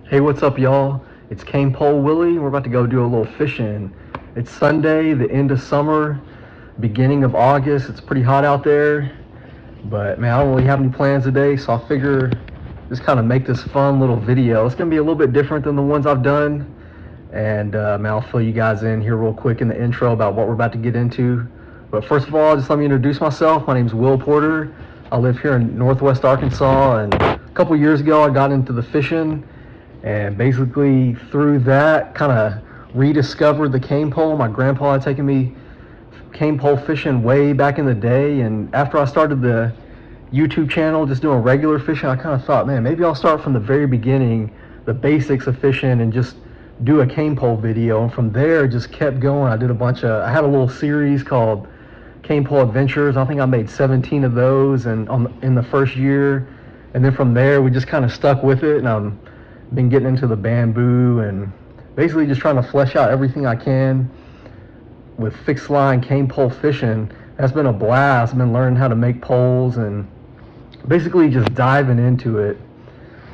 Hey, what's up, y'all? It's Cane Pole Willie. We're about to go do a little fishing. It's Sunday, the end of summer, beginning of August. It's pretty hot out there, but man, I don't really have any plans today, so I figure just kind of make this fun little video. It's gonna be a little bit different than the ones I've done, and man, I'll fill you guys in here real quick in the intro about what we're about to get into. But first of all, just let me introduce myself. My name's Will Porter. I live here in Northwest Arkansas, and a couple years ago I got into the fishing, and basically through that kind of rediscovered the cane pole. My grandpa had taken me cane pole fishing way back in the day, and after I started the YouTube channel just doing regular fishing, I kind of thought, man, maybe I'll start from the very beginning, the basics of fishing, and just do a cane pole video. And from there it just kept going. I had a little series called Cane Pole Adventures. I think I made 17 of those and in the first year, and then from there we just kind of stuck with it, and I'm been getting into the bamboo and basically just trying to flesh out everything I can with fixed line cane pole fishing. That's been a blast. I've been learning how to make poles and basically just diving into it.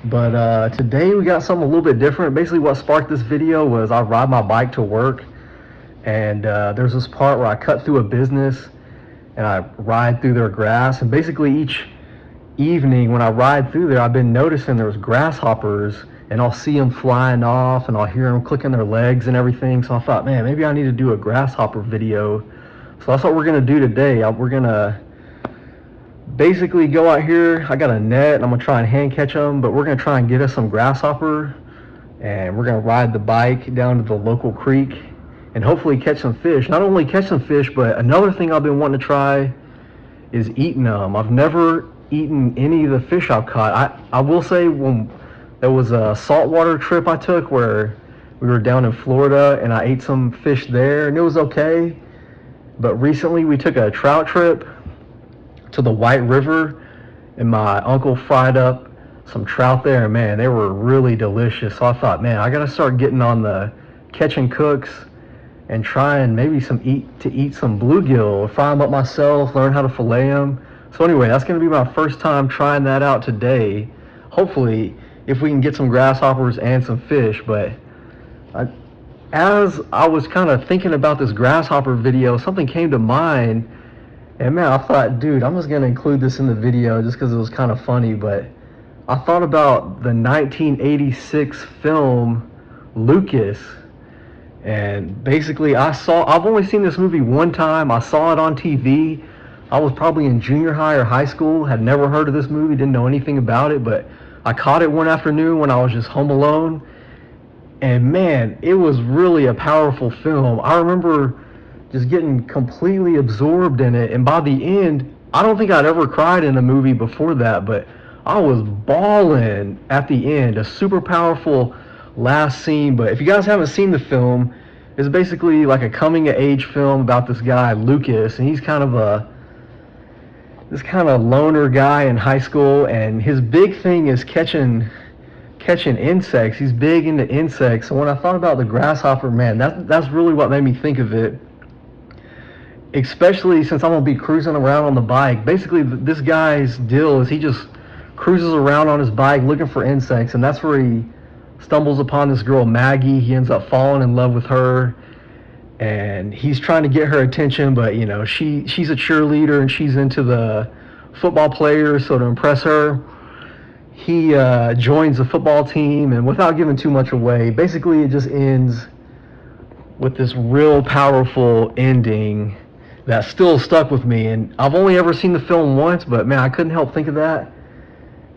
But today we got something a little bit different. Basically what sparked this video was I ride my bike to work, and there's this part where I cut through a business and I ride through their grass, and basically each evening when I ride through there, I've been noticing there's grasshoppers, and I'll see them flying off and I'll hear them clicking their legs and everything. So I thought, man, maybe I need to do a grasshopper video. So that's what we're gonna do today. We're gonna basically go out here. I got a net and I'm gonna try and hand catch them, but we're gonna try and get us some grasshopper, and we're gonna ride the bike down to the local creek and hopefully catch some fish. Not only catch some fish, but another thing I've been wanting to try is eating them. I've never eaten any of the fish I've caught. I will say, when there was a saltwater trip I took where we were down in Florida and I ate some fish there and it was okay. But recently we took a trout trip to the White River, and my uncle fried up some trout there, and man, they were really delicious. So I thought, man, I gotta start getting on the catch and cooks and trying maybe eat some bluegill, fry them up myself, learn how to fillet them. So anyway, that's gonna be my first time trying that out today. Hopefully, if we can get some grasshoppers and some fish. But as I was kind of thinking about this grasshopper video, something came to mind, and man, I thought, dude, I'm just gonna include this in the video just because it was kind of funny. But I thought about the 1986 film Lucas, and basically I've only seen this movie one time. I saw it on TV. I was probably in junior high or high school, had never heard of this movie, didn't know anything about it, but I caught it one afternoon when I was just home alone, and man, it was really a powerful film. I remember just getting completely absorbed in it, and by the end, I don't think I'd ever cried in a movie before that, but I was bawling at the end. A super powerful last scene. But if you guys haven't seen the film, it's basically like a coming-of-age film about this guy, Lucas, and he's this kind of loner guy in high school, and his big thing is catching insects. He's big into insects. So when I thought about the grasshopper, man, that's really what made me think of it. Especially since I'm gonna be cruising around on the bike. Basically, this guy's deal is he just cruises around on his bike looking for insects, and that's where he stumbles upon this girl, Maggie. He ends up falling in love with her, and he's trying to get her attention, but you know, she's a cheerleader and she's into the football players, so to impress her, he joins the football team. And without giving too much away, basically it just ends with this real powerful ending that still stuck with me. And I've only ever seen the film once, but man, I couldn't help think of that.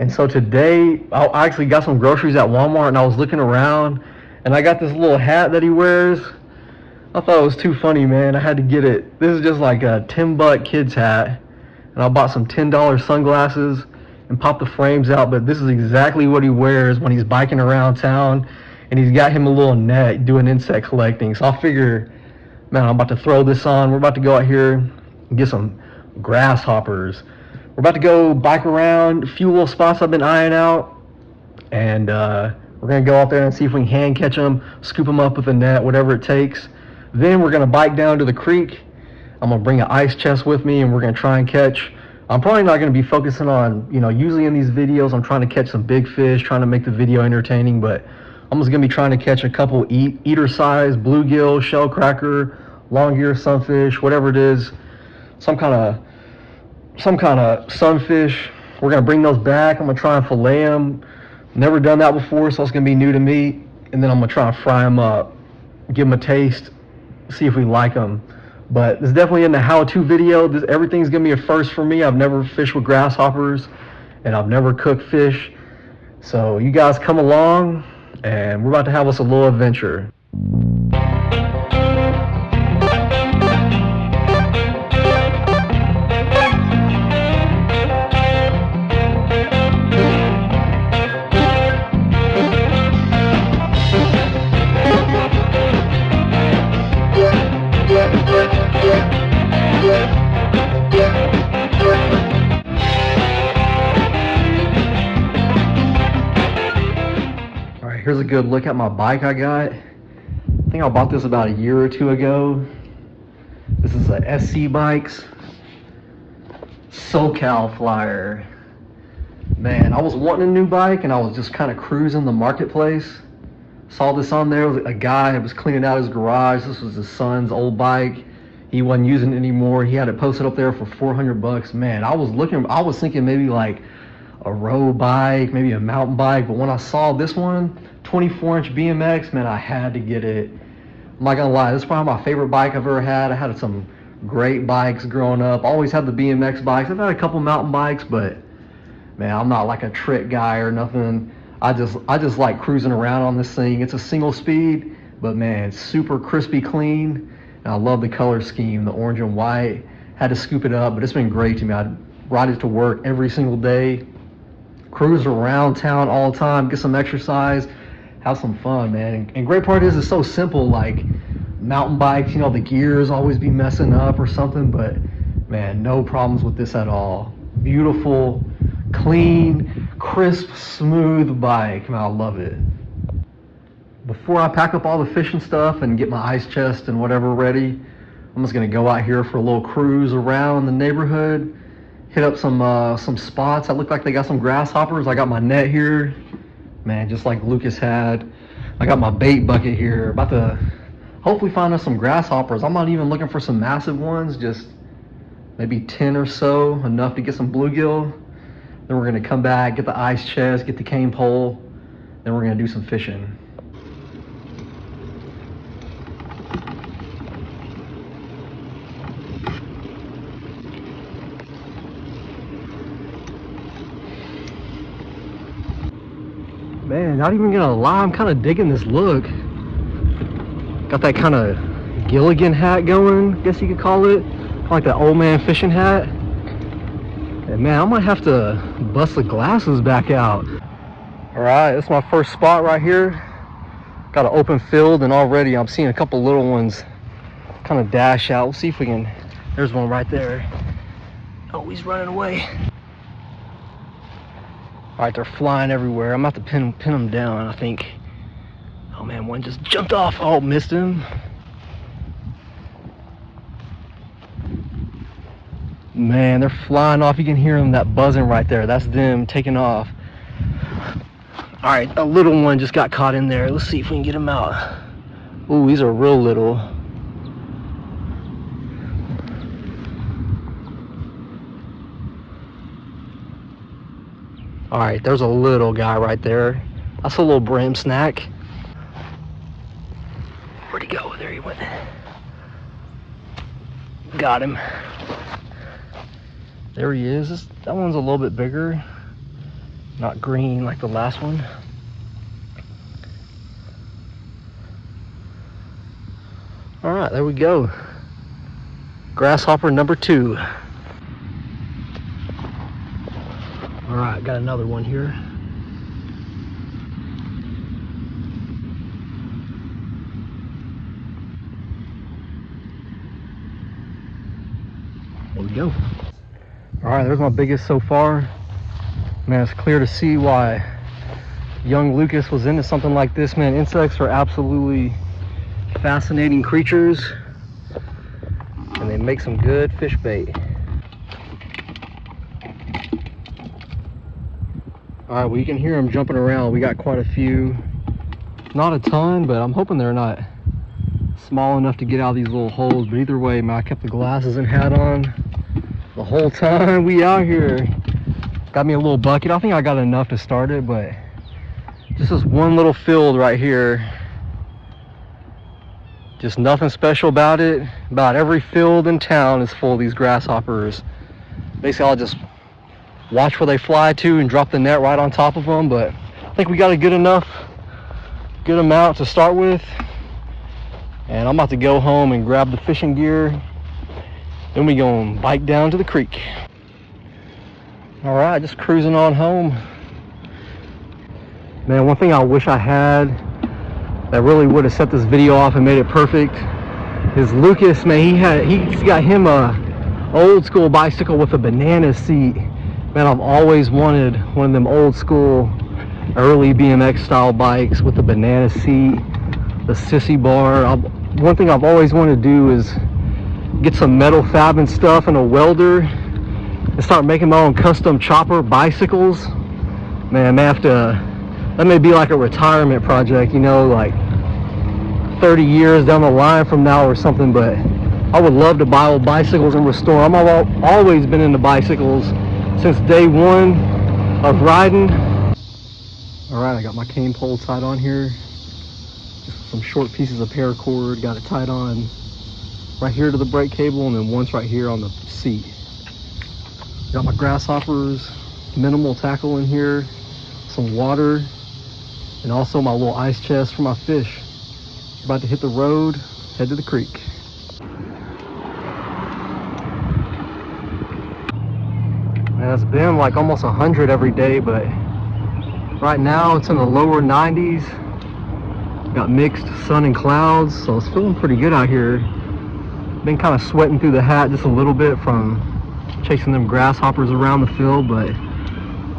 And so today I actually got some groceries at Walmart, and I was looking around and I got this little hat that he wears. I thought it was too funny, man. I had to get it. This is just like a $10 kid's hat, and I bought some $10 sunglasses and popped the frames out, but this is exactly what he wears when he's biking around town, and he's got him a little net doing insect collecting. So I figure, man, I'm about to throw this on. We're about to go out here and get some grasshoppers. We're about to go bike around a few little spots I've been eyeing out, and we're going to go out there and see if we can hand catch them, scoop them up with a net, whatever it takes. Then we're going to bike down to the creek. I'm going to bring an ice chest with me, and we're going to try and catch. I'm probably not going to be focusing on, usually in these videos, I'm trying to catch some big fish, trying to make the video entertaining, but I'm just gonna be trying to catch a couple eater size bluegill, shell cracker, long ear sunfish, whatever it is, some kind of sunfish. We're gonna bring those back. I'm gonna try and fillet them. Never done that before, so it's gonna be new to me. And then I'm gonna try and fry them up, give them a taste, see if we like them. But it's definitely in the how-to video. Everything's gonna be a first for me. I've never fished with grasshoppers, and I've never cooked fish. So you guys come along, and we're about to have us a little adventure. Here's a good look at my bike I got. I think I bought this about a year or two ago. This is a SC Bikes SoCal Flyer. Man, I was wanting a new bike and I was just kind of cruising the marketplace. Saw this on there. It was a guy that was cleaning out his garage. This was his son's old bike. He wasn't using it anymore. He had it posted up there for 400 bucks. Man, I was thinking maybe like a road bike, maybe a mountain bike, but when I saw this one, 24-inch BMX, man, I had to get it. I'm not gonna lie, this is probably my favorite bike I've ever had. I had some great bikes growing up. Always had the BMX bikes. I've had a couple mountain bikes, but man, I'm not like a trick guy or nothing. I just like cruising around on this thing. It's a single speed, but man, it's super crispy clean. And I love the color scheme, the orange and white. Had to scoop it up, but it's been great to me. I ride it to work every single day. Cruise around town all the time, get some exercise, have some fun, man. And great part is it's so simple. Like mountain bikes, you know, the gears always be messing up or something, but man, no problems with this at all. Beautiful, clean, crisp, smooth bike. Man, I love it. Before I pack up all the fishing stuff and get my ice chest and whatever ready, I'm just gonna go out here for a little cruise around the neighborhood. Hit up some spots that look like they got some grasshoppers. I got my net here, man, just like Lucas had. I got my bait bucket here. About to hopefully find us some grasshoppers. I'm not even looking for some massive ones, just maybe 10 or so, enough to get some bluegill. Then we're gonna come back, get the ice chest, get the cane pole. Then we're gonna do some fishing. Man, not even gonna lie, I'm kind of digging this look. Got that kind of Gilligan hat going, guess you could call it. Like that old man fishing hat. And man, I might have to bust the glasses back out. Alright, this is my first spot right here. Got an open field and already I'm seeing a couple little ones kind of dash out. We'll see if we can, there's one right there. Oh, he's running away. All right, they're flying everywhere. I'm about to pin them down, I think. Oh man, one just jumped off. Oh, missed him. Man, they're flying off. You can hear them, that buzzing right there. That's them taking off. All right, a little one just got caught in there. Let's see if we can get him out. Ooh, these are real little. All right, there's a little guy right there. That's a little brim snack. Where'd he go? There he went. Got him. There he is. That one's a little bit bigger. Not green like the last one. All right, there we go. Grasshopper number 2. All right, got another one here. There we go. All right, there's my biggest so far. Man, it's clear to see why young Lucas was into something like this, man. Insects are absolutely fascinating creatures, and they make some good fish bait. All right, well, you can hear them jumping around. We got quite a few. Not a ton, but I'm hoping they're not small enough to get out of these little holes. But either way, man, I kept the glasses and hat on the whole time we out here. Got me a little bucket. I think I got enough to start it, but just this one little field right here. Just nothing special about it. About every field in town is full of these grasshoppers. Basically, I'll just watch where they fly to and drop the net right on top of them. But I think we got a good amount to start with. And I'm about to go home and grab the fishing gear. Then we gonna bike down to the creek. All right, just cruising on home. Man, one thing I wish I had that really would have set this video off and made it perfect is Lucas. Man, he's got him a old school bicycle with a banana seat. Man, I've always wanted one of them old school early BMX style bikes with a banana seat, the sissy bar. One thing I've always wanted to do is get some metal fab and stuff and a welder and start making my own custom chopper bicycles. Man, I may have to, that may be like a retirement project, you know, like 30 years down the line from now or something. But I would love to buy old bicycles and restore them. I've always been into bicycles since day one of riding. All right, I got my cane pole tied on here. Just some short pieces of paracord, got it tied on right here to the brake cable, and then once right here on the seat. Got my grasshoppers, minimal tackle in here, some water, and also my little ice chest for my fish. About to hit the road, head to the creek. Man, it's been like almost 100 every day, but right now it's in the lower 90s. Got mixed sun and clouds, so it's feeling pretty good out here. Been kind of sweating through the hat just a little bit from chasing them grasshoppers around the field, but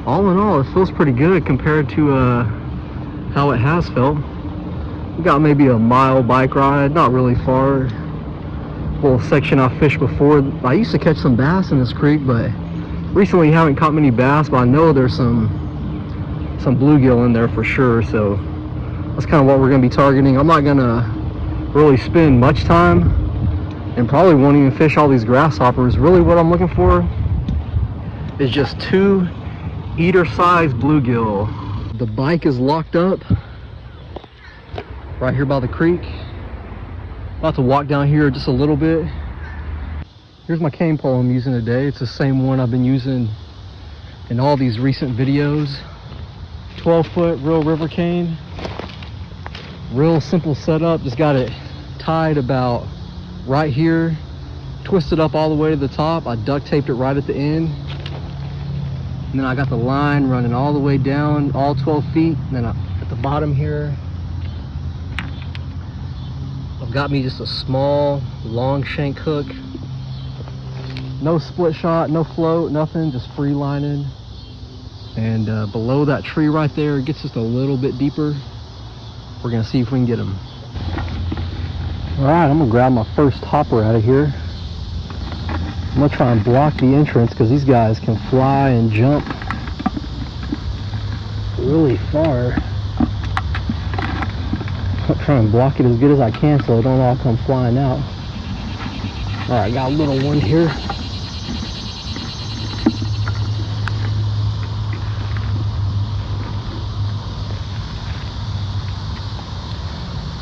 all in all, it feels pretty good compared to how it has felt. We got maybe a mile bike ride, not really far. Little section I fished before. I used to catch some bass in this creek, but recently haven't caught many bass, but I know there's some bluegill in there for sure, so that's kind of what we're going to be targeting. I'm not going to really spend much time and probably won't even fish all these grasshoppers. Really what I'm looking for is just 2 eater-sized bluegill. The bike is locked up right here by the creek. About to walk down here just a little bit. Here's my cane pole I'm using today. It's the same one I've been using in all these recent videos. 12-foot real river cane. Real simple setup. Just got it tied about right here, twisted up all the way to the top. I duct taped it right at the end, and then I got the line running all the way down, all 12 feet. And then at the bottom here, I've got me just a small long shank hook. No split shot, no float, nothing, just free lining. And below that tree right there, it gets just a little bit deeper. We're gonna see if we can get them. All right, I'm gonna grab my first hopper out of here. I'm gonna try and block the entrance because these guys can fly and jump really far. I'm gonna try and block it as good as I can so they don't all come flying out. All right, got a little one here.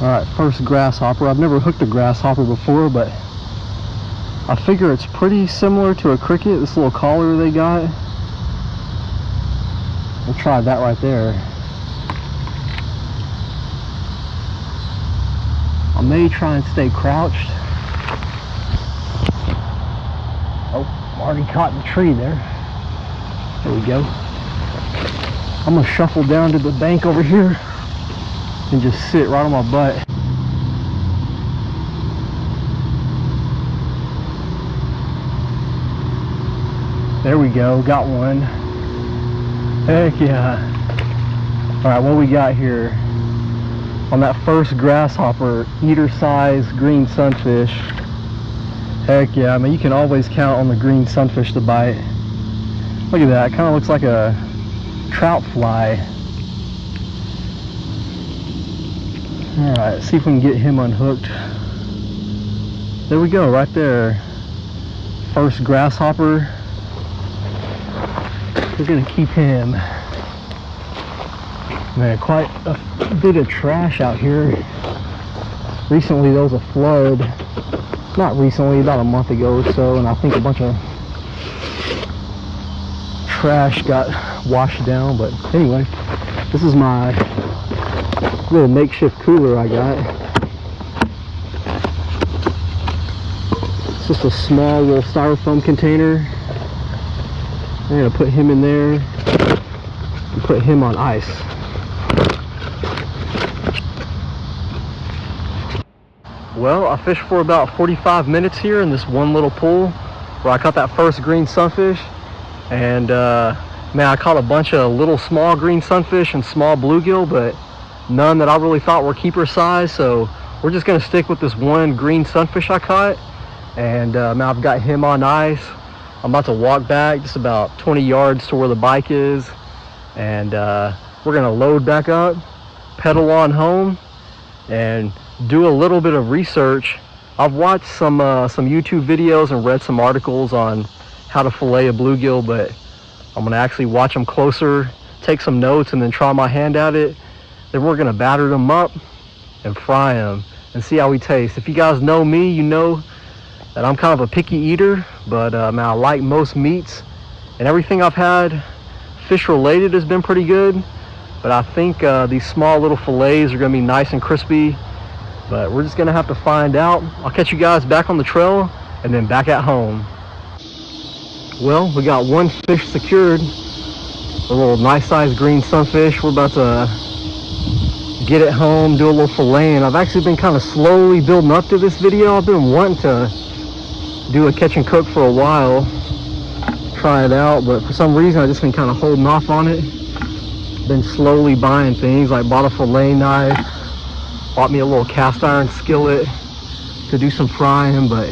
All right, first grasshopper. I've never hooked a grasshopper before, but I figure it's pretty similar to a cricket, this little collar they got. We'll try that right there. I may try and stay crouched. Oh, I'm already caught in the tree there. There we go. I'm gonna shuffle down to the bank over here and just sit right on my butt. There we go, got one. Heck yeah. All right, what we got here? On that first grasshopper, eater size green sunfish. Heck yeah, I mean, you can always count on the green sunfish to bite. Look at that, it kind of looks like a trout fly. Alright, see if we can get him unhooked. There we go, right there. First grasshopper. We're gonna keep him. Man, quite a bit of trash out here. Recently there was a flood. Not recently, about a month ago or so, and I think a bunch of trash got washed down. But anyway, this is my little makeshift cooler I got. It's just a small little styrofoam container. I'm gonna put him in there and put him on ice. Well, I fished for about 45 minutes here in this one little pool where I caught that first green sunfish. And man, I caught a bunch of little small green sunfish and small bluegill, but none that I really thought were keeper size. So we're just gonna stick with this one green sunfish I caught. And now I've got him on ice. I'm about to walk back just about 20 yards to where the bike is. And we're gonna load back up, pedal on home, and do a little bit of research. I've watched some YouTube videos and read some articles on how to fillet a bluegill, but I'm gonna actually watch them closer, take some notes, and then try my hand at it. Then we're gonna batter them up and fry them and see how we taste. If you guys know me, you know that I'm kind of a picky eater, but man, I like most meats, and everything I've had fish related has been pretty good. But I think these small little fillets are gonna be nice and crispy, but we're just gonna have to find out. I'll catch you guys back on the trail and then back at home. Well, we got one fish secured, a little nice sized green sunfish. We're about to get it home, do a little fillet, and I've actually been kind of slowly building up to this video. I've been wanting to do a catch and cook for a while, try it out, but for some reason I just been kind of holding off on it. Been slowly buying things, like bought a fillet knife, bought me a little cast iron skillet to do some frying, but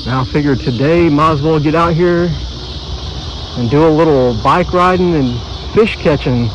now I figured today might as well get out here and do a little bike riding and fish catching.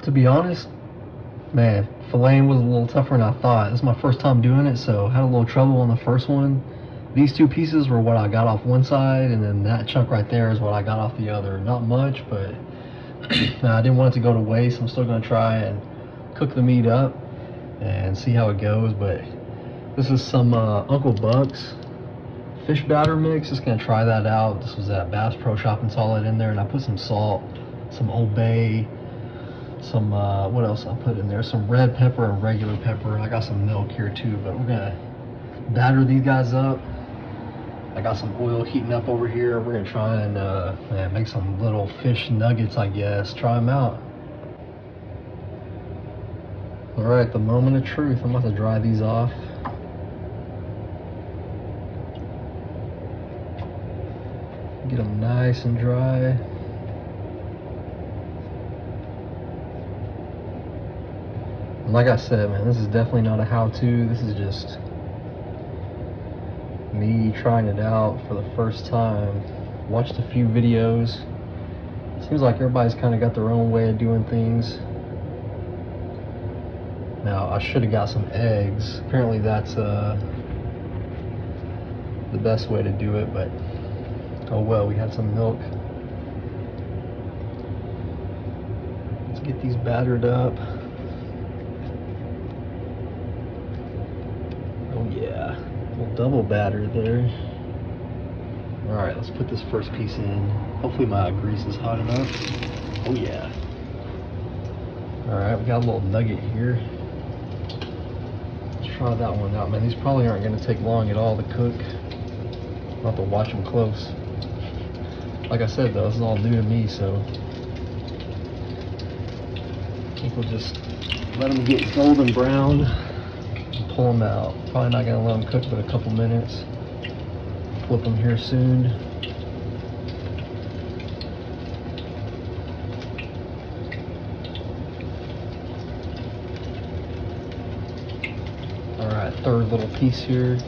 To be honest, man, filleting was a little tougher than I thought. This is my first time doing it, so I had a little trouble on the first one. These two pieces were what I got off one side, and then that chunk right there is what I got off the other. Not much, but I didn't want it to go to waste. I'm still going to try and cook the meat up and see how it goes. But this is some Uncle Buck's fish batter mix. Just going to try that out. This was at Bass Pro Shop and saw it in there, and I put some salt, some Old Bay, some what else I put in there, some red pepper and regular pepper. I got some milk here too, but we're gonna batter these guys up. I got some oil heating up over here. We're gonna try and man, make some little fish nuggets, I guess. Try them out. All right, the moment of truth. I'm about to dry these off. Get them nice and dry. Like I said, man, this is definitely not a how-to. This is just me trying it out for the first time. Watched a few videos. Seems like everybody's kind of got their own way of doing things. Now, I should have got some eggs. Apparently that's the best way to do it, but Oh well, we had some milk. Let's get these battered up. Oh yeah, a little double batter there. All right, let's put this first piece in. Hopefully my grease is hot enough. Oh yeah. All right, we got a little nugget here. Let's try that one out, man. These probably aren't gonna take long at all to cook. I'll have to watch them close. Like I said though, this is all new to me, so I think we'll just let them get golden brown and pull them out. Probably not gonna let them cook but a couple minutes. Flip them here soon. All right, third little piece here.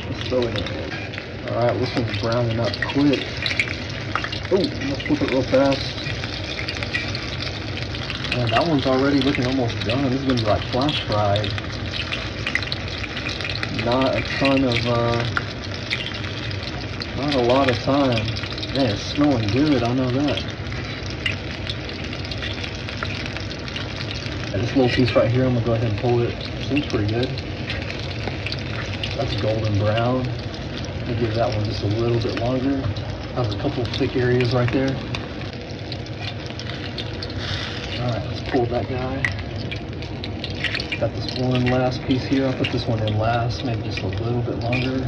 Let's throw it in. All right, this one's browning up quick. Oh, let's flip it real fast. Man, that one's already looking almost done. This is gonna be like flash fried. Not a ton of, not a lot of time. Man, it's smelling good, I know that. And this little piece right here, I'm gonna go ahead and pull it. Seems pretty good. That's golden brown. I'll give that one just a little bit longer. Has a couple thick areas right there. Alright, let's pull that guy. Got this one last piece here. I'll put this one in last, maybe just a little bit longer.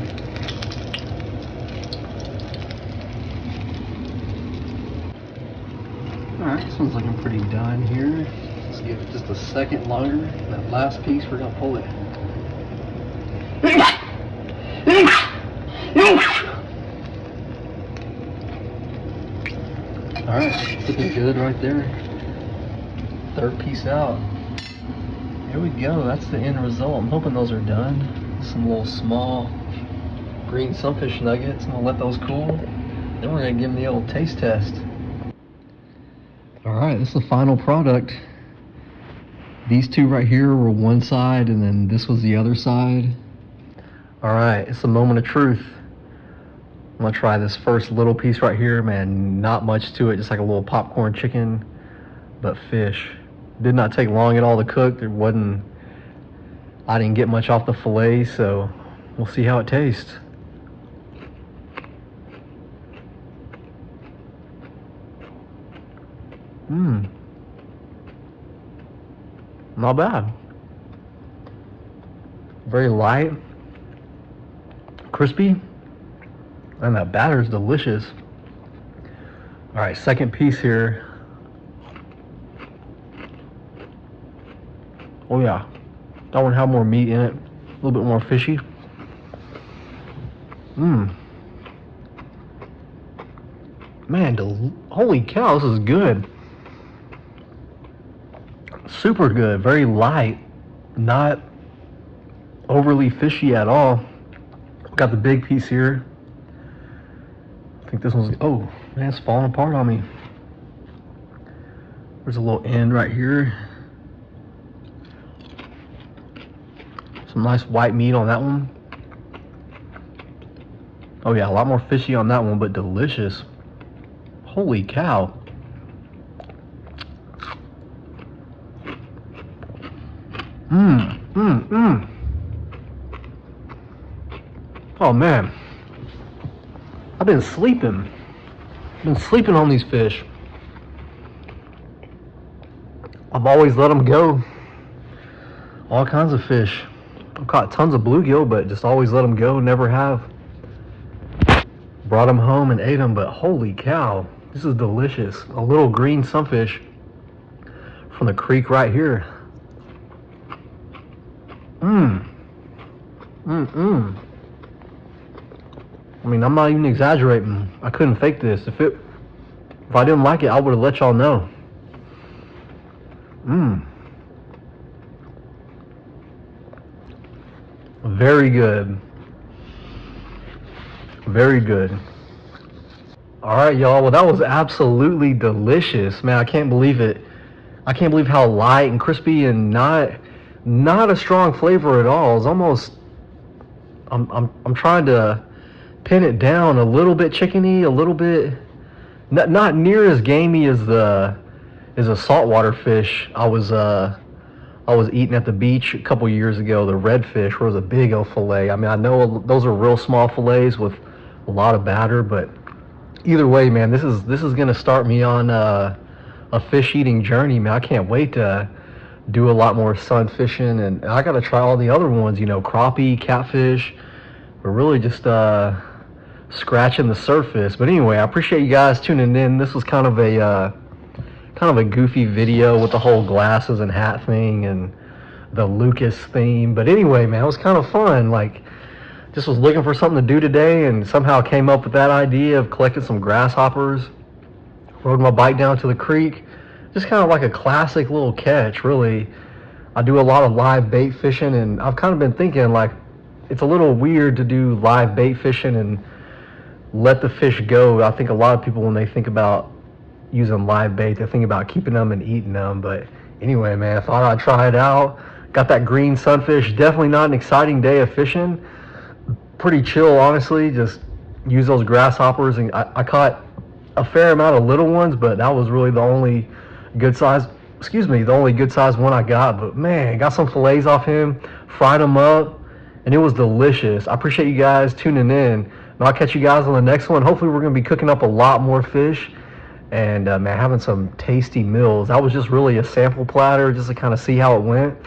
Alright, this one's looking pretty done here. Let's give it just a second longer. That last piece, we're gonna pull it. Alright, looking good right there. Third piece out. Here we go, that's the end result. I'm hoping those are done. Some little small green sunfish nuggets. I'm gonna let those cool. Then we're gonna give them the old taste test. Alright, this is the final product. These two right here were one side and then this was the other side. Alright, it's a moment of truth. I'm gonna try this first little piece right here, man. Not much to it, just like a little popcorn chicken, but fish. Did not take long at all to cook. I didn't get much off the fillet, so we'll see how it tastes. Not bad. Very light, crispy, and that batter is delicious. All right, second piece here. Oh yeah, that one had more meat in it, a little bit more fishy. Man, holy cow, this is good. Super good, very light, not overly fishy at all. Got the big piece here. I think this one's, oh man, it's falling apart on me. There's a little end right here. Some nice white meat on that one. Oh yeah, a lot more fishy on that one, but delicious. Holy cow. Oh man, I've been sleeping. On these fish. I've always let them go. All kinds of fish. I've caught tons of bluegill, but just always let them go. Never have brought them home and ate them, but holy cow, this is delicious. A little green sunfish from the creek right here. I mean, I'm not even exaggerating. I couldn't fake this. If I didn't like it, I would have let y'all know. Very good. Very good. All right, y'all. Well, that was absolutely delicious, man. I can't believe it. I can't believe how light and crispy and not not a strong flavor at all. It's almost, I'm trying to pin it down, a little bit chickeny, a little bit, not near as gamey as a saltwater fish I was eating at the beach a couple years ago. The redfish was a big old fillet. I mean, I know those are real small fillets with a lot of batter, but either way, man, this is gonna start me on a fish eating journey, man. I can't wait to do a lot more sun fishing, and I gotta try all the other ones, crappie, catfish. We're really just scratching the surface. But anyway, I appreciate you guys tuning in. This was kind of a goofy video with the whole glasses and hat thing and the Lucas theme. But anyway, man, it was kind of fun. Like, just was looking for something to do today and somehow came up with that idea of collecting some grasshoppers. Rode my bike down to the creek. Just kind of like a classic little catch, really. I do a lot of live bait fishing, and I've kind of been thinking, like, it's a little weird to do live bait fishing and let the fish go. I think a lot of people, when they think about using live bait, they think about keeping them and eating them. But anyway, man, I thought I'd try it out. Got that green sunfish. Definitely not an exciting day of fishing. Pretty chill, honestly. Just use those grasshoppers, and I caught a fair amount of little ones, but that was really the only good size one I got. But man, got some fillets off him, fried them up, and it was delicious. I appreciate you guys tuning in, and I'll catch you guys on the next one. Hopefully we're going to be cooking up a lot more fish and man, having some tasty meals. That was just really a sample platter just to kind of see how it went.